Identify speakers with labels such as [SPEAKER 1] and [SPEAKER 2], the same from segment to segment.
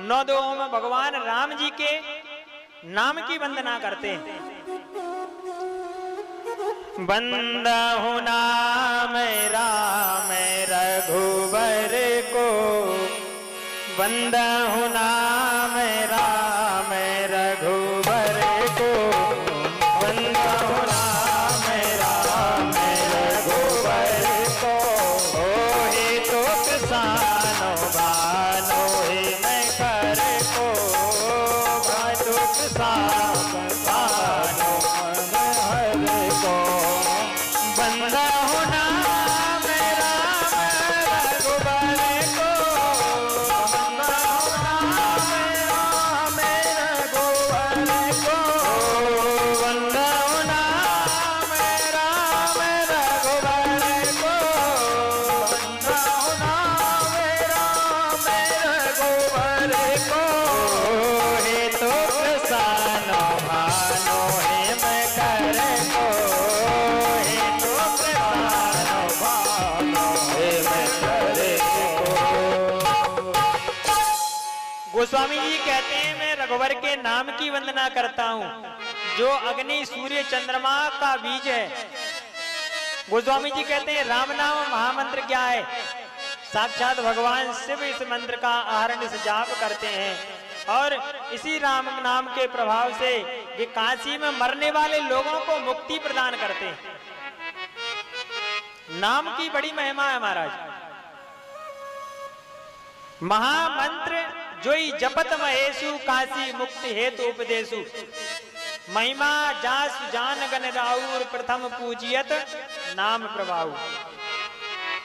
[SPEAKER 1] नौ दोहों में भगवान राम जी के नाम की वंदना करते हैं। बंदहु नाम राम रघुबर को, बंदहु नाम राम रघुबर को, बंदहु नाम राम रघुबर को। ओहे तो किसानो बानो हे मैं कर को, बानो किसान बानो हर को। बंदहु नाम राम रघुबर को, बंदहु नाम राम रघुबर को, बंदहु नाम राम रघुबर को, बंदहु नाम राम रघुबर को। हे तो किसान भानो हे मैं कर को, हे तो किसान भानो हे मैं कर को। गोस्वामी जी कहते हैं मैं रघुवर के नाम की वंदना करता हूँ जो अग्नि सूर्य चंद्रमा का बीज है। गोस्वामी जी कहते हैं राम नाम महामंत्र क्या है? साक्षात भगवान शिव इस मंत्र का आहरण इस जाप करते हैं और इसी राम नाम के प्रभाव से ये काशी में मरने वाले लोगों को मुक्ति प्रदान करते हैं। नाम की बड़ी महिमा है महाराज। महामंत्र जोई जपत महेशु काशी मुक्ति हेतु उपदेशु, महिमा जास जान गन राउर प्रथम पूजियत नाम प्रभाव।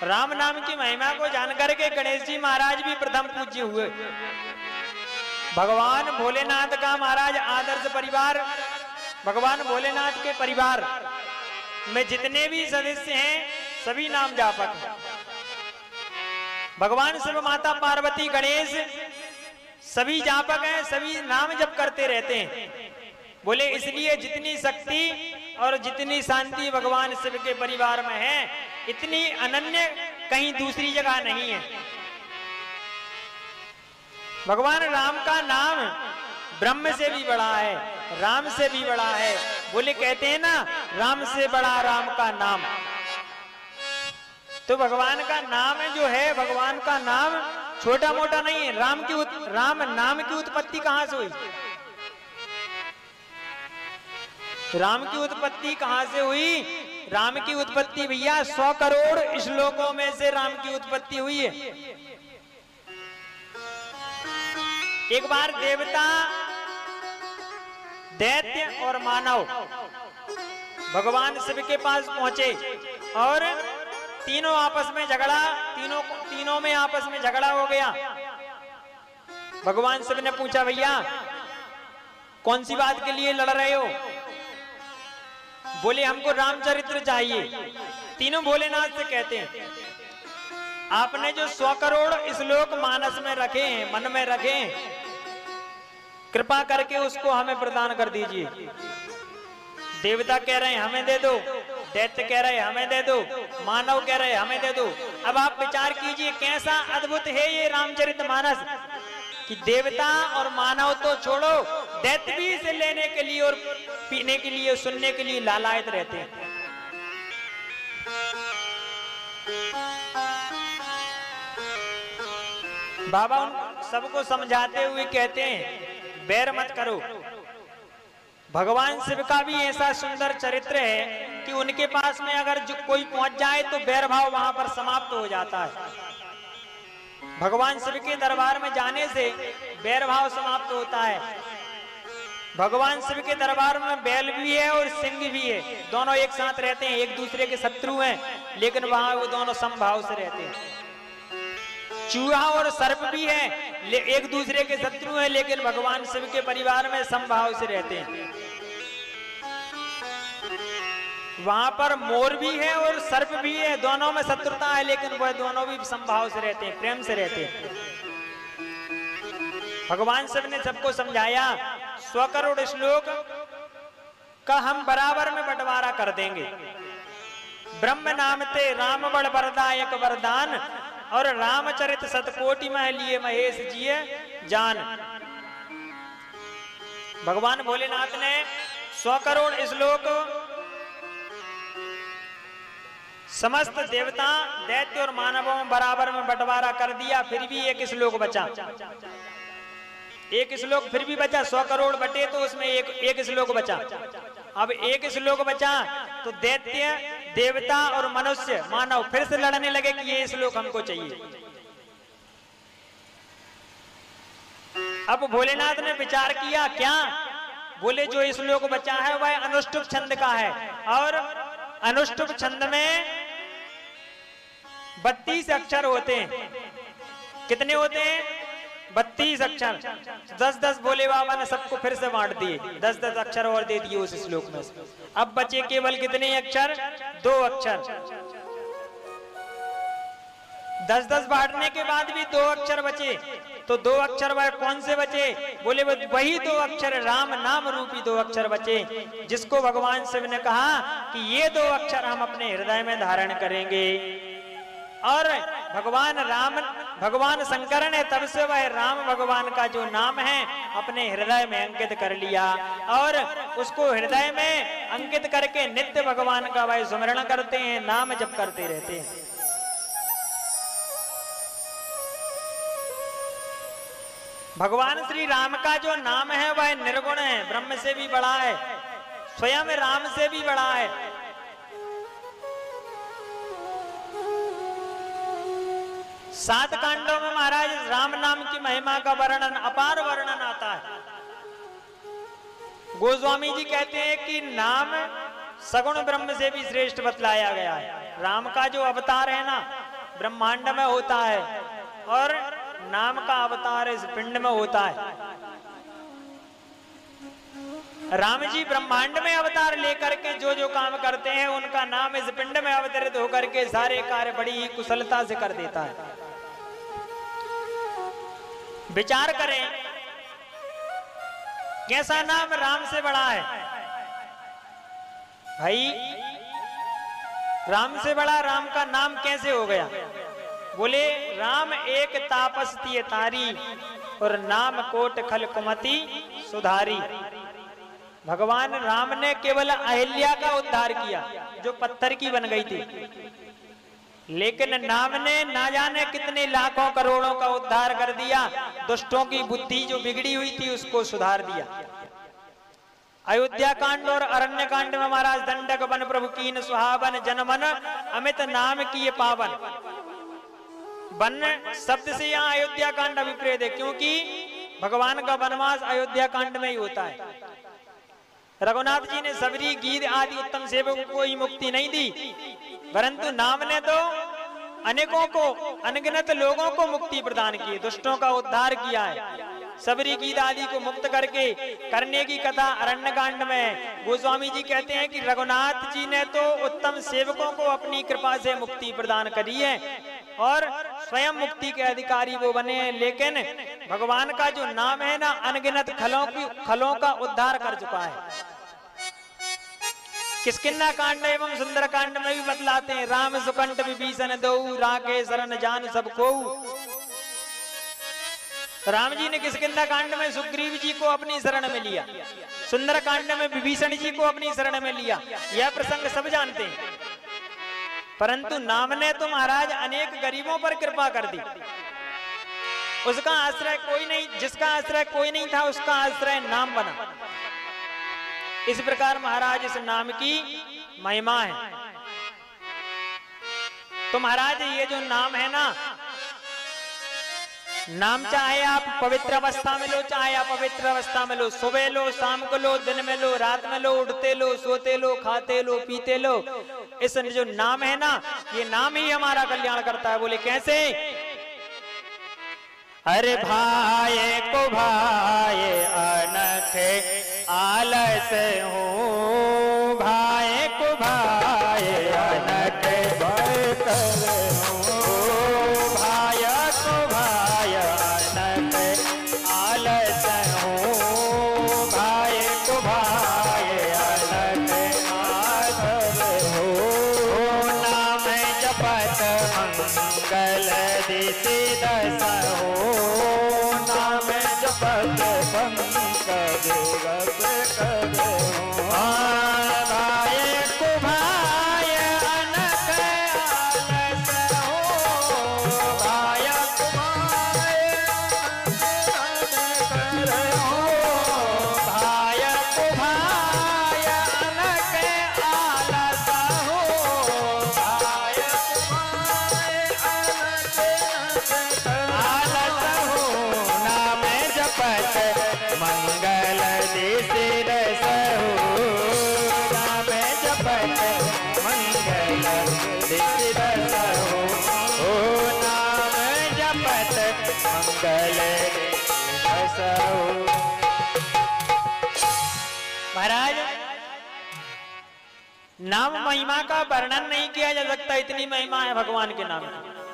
[SPEAKER 1] राम नाम की महिमा को जानकर के गणेश जी महाराज भी प्रथम पूज्य हुए। भगवान भोलेनाथ का महाराज आदर्श परिवार, भगवान भोलेनाथ के परिवार में जितने भी सदस्य हैं सभी नाम जापक हैं। भगवान शिव, माता पार्वती, गणेश सभी जापक हैं, सभी नाम जप करते रहते हैं। बोले इसलिए जितनी शक्ति और जितनी शांति भगवान शिव के परिवार में है इतनी अनन्य कहीं दूसरी जगह नहीं है। भगवान राम का नाम ब्रह्म से भी बड़ा है, राम से भी बड़ा है। बोले कहते हैं ना राम से बड़ा राम का नाम। तो भगवान का नाम जो है, भगवान का नाम छोटा मोटा नहीं है। राम नाम की उत्पत्ति कहां से हुई? राम की उत्पत्ति कहां से हुई? राम की उत्पत्ति भैया 100 करोड़ श्लोकों में से राम की उत्पत्ति हुई है। एक बार देवता, दैत्य और मानव भगवान शिव के पास पहुंचे और तीनों आपस में झगड़ा, तीनों में आपस में झगड़ा हो गया। भगवान शिव ने पूछा भैया कौन सी बात के लिए लड़ रहे हो? बोले हमको रामचरित्र चाहिए। तीनों भोलेनाथ से कहते हैं आपने जो 100 करोड़ श्लोक मानस में रखे हैं, मन में रखे हैं, कृपा करके उसको हमें प्रदान कर दीजिए। देवता कह रहे हैं हमें दे दो, दैत्य कह रहे हैं हमें दे दो, मानव कह रहे हैं हमें दे दो। अब आप विचार कीजिए कैसा अद्भुत है ये रामचरितमानस कि देवता और मानव तो छोड़ो, दैत्य भी इसे लेने के लिए और पीने के लिए, सुनने के लिए लालायत रहते हैं। बाबा उन सबको समझाते हुए कहते हैं बैर मत करो। भगवान शिव का भी ऐसा सुंदर चरित्र है कि उनके पास में अगर जो कोई पहुंच जाए तो बैर भाव वहां पर समाप्त हो जाता है। भगवान शिव के दरबार में जाने से बैर भाव समाप्त होता है। भगवान शिव के दरबार में बैल भी है और सिंह भी है, दोनों एक साथ रहते हैं। एक दूसरे के शत्रु हैं लेकिन वहां वो दोनों समभाव से रहते हैं। चूहा और सर्प भी है, एक दूसरे के शत्रु हैं लेकिन भगवान शिव के परिवार में समभाव से रहते हैं। वहां पर मोर भी है और सर्प भी है, दोनों में शत्रुता है लेकिन वह दोनों भी समभाव से रहते हैं, प्रेम से रहते हैं। भगवान शिव ने सबको समझाया 100 करोड़ श्लोक का हम बराबर में बंटवारा कर देंगे। ब्रह्म नाम ते राम बड़ वरदायक वरदान और रामचरित सतकोटि मह लिए महेश जिये जान। भगवान भोलेनाथ ने 100 करोड़ श्लोक समस्त देवता, दैत्य और मानवों में बराबर में बंटवारा कर दिया, फिर भी एक श्लोक बचा। एक श्लोक फिर भी बचा। 100 करोड़ बटे तो उसमें एक श्लोक बचा। अब एक श्लोक बचा तो दैत्य, देवता और मनुष्य, मानव फिर से लड़ने लगे कि ये श्लोक हमको चाहिए। अब भोलेनाथ ने विचार किया, क्या? बोले जो श्लोक बचा है वह अनुष्टुप छंद का है, और अनुष्टुप छंद में 32 अक्षर होते हैं। कितने होते हैं? 32 अक्षर। 10-10 भोले बाबा ने सबको फिर से बांट दिए, 10-10 अक्षर और दे दिए उस श्लोक में। अब बचे केवल कितने अक्षर? 2 अक्षर। 10-10 बांटने के बाद भी 2 अक्षर बचे। तो 2 अक्षर वह कौन से बचे? बोले वही 2 अक्षर राम नाम रूपी 2 अक्षर बचे, जिसको भगवान शिव ने कहा कि ये 2 अक्षर हम अपने हृदय में धारण करेंगे। और भगवान शंकर ने तब से वह राम भगवान का जो नाम है अपने हृदय में अंकित कर लिया, और उसको हृदय में अंकित करके नित्य भगवान का वह स्मरण करते हैं, नाम जप करते रहते हैं। भगवान श्री राम का जो नाम है वह निर्गुण है, ब्रह्म से भी बड़ा है, स्वयं राम से भी बड़ा है। 7 कांडों में महाराज राम नाम की महिमा का वर्णन, अपार वर्णन आता है। गोस्वामी जी कहते हैं कि नाम सगुण ब्रह्म से भी श्रेष्ठ बतलाया गया है। राम का जो अवतार है ना ब्रह्मांड में होता है, और नाम का अवतार इस पिंड में होता है। राम जी ब्रह्मांड में अवतार लेकर के जो जो काम करते हैं उनका नाम इस पिंड में अवतरित होकर के सारे कार्य बड़ी ही कुशलता से कर देता है। विचार करें कैसा नाम राम से बड़ा है भाई। राम से बड़ा राम का नाम कैसे हो गया? बोले राम एक तापस तिय तारी, और नाम कोट खल कुमति सुधारी। भगवान राम ने केवल अहिल्या का उद्धार किया जो पत्थर की बन गई थी, लेकिन नाम ने ना जाने कितने लाखों करोड़ों का उद्धार कर दिया। दुष्टों की बुद्धि जो बिगड़ी हुई थी उसको सुधार दिया। अयोध्या कांड और अरण्य कांड में महाराज दंडक बन प्रभु कीन सुहावन, जनमन अमित नाम किए पावन। वन शब्द से यहाँ अयोध्या कांड अभिप्रेत है, क्योंकि भगवान का वनवास अयोध्या कांड में ही होता है। रघुनाथ जी ने सबरी, गीध आदि उत्तम सेवकों को ही मुक्ति नहीं दी, परंतु नाम ने तो अनेकों को, अनगिनत लोगों को मुक्ति प्रदान की, दुष्टों का उद्धार किया है। सबरी, गीध आदि को मुक्त करने की कथा अरण्य कांड में गोस्वामी जी कहते हैं कि रघुनाथ जी ने तो उत्तम सेवकों को अपनी कृपा से मुक्ति प्रदान करी है, और स्वयं मुक्ति के अधिकारी वो बने हैं। लेकिन भगवान का जो नाम है ना अनगिनत खलों का उद्धार कर चुका है। किष्किंधा कांड एवं सुंदर कांड में भी बतलाते हैं, राम सुकंठ विभीषण दो, राके शरण जान सबको। राम जी ने किष्किंधा कांड में सुग्रीव जी को अपनी शरण में लिया, सुंदर कांड में विभीषण जी को अपनी शरण में लिया। यह प्रसंग सब जानते हैं, परंतु नाम ने तो महाराज अनेक गरीबों पर कृपा कर दी। उसका आश्रय कोई नहीं, जिसका आश्रय कोई नहीं था उसका आश्रय नाम बना। इस प्रकार महाराज इस नाम की महिमा है। तो महाराज ये जो नाम है ना, नाम चाहे आप पवित्र अवस्था में लो, चाहे आप पवित्र अवस्था में लो, सुबह लो, शाम को लो, दिन में लो, रात में लो, उठते लो, सोते लो, खाते लो, पीते लो, इस जो नाम है ना ये नाम ही हमारा कल्याण करता है। बोले कैसे? अरे भाई को भाई अनखे आलस हूँ, भाई को भाई अनखे भय कर हूँ, भाई को भाई अनखे आलस हूँ, भाई को भाई अनखे आलस हूँ। नाम जपत मंगल दिशि दस हो, नाम
[SPEAKER 2] जपत पंकज रस करो
[SPEAKER 1] भाय कुभाय अनक आलस हो भाय
[SPEAKER 2] भाय
[SPEAKER 1] कुभाय अनक आलस हो भाय आलस हो नाम जपत मंगल दिसि रस हो नाम जपत मंगल दिसि रस हो ओ नाम जपत मंगल रस हो। महाराज नाम महिमा का वर्णन नहीं किया जा सकता, इतनी महिमा है भगवान के नाम की।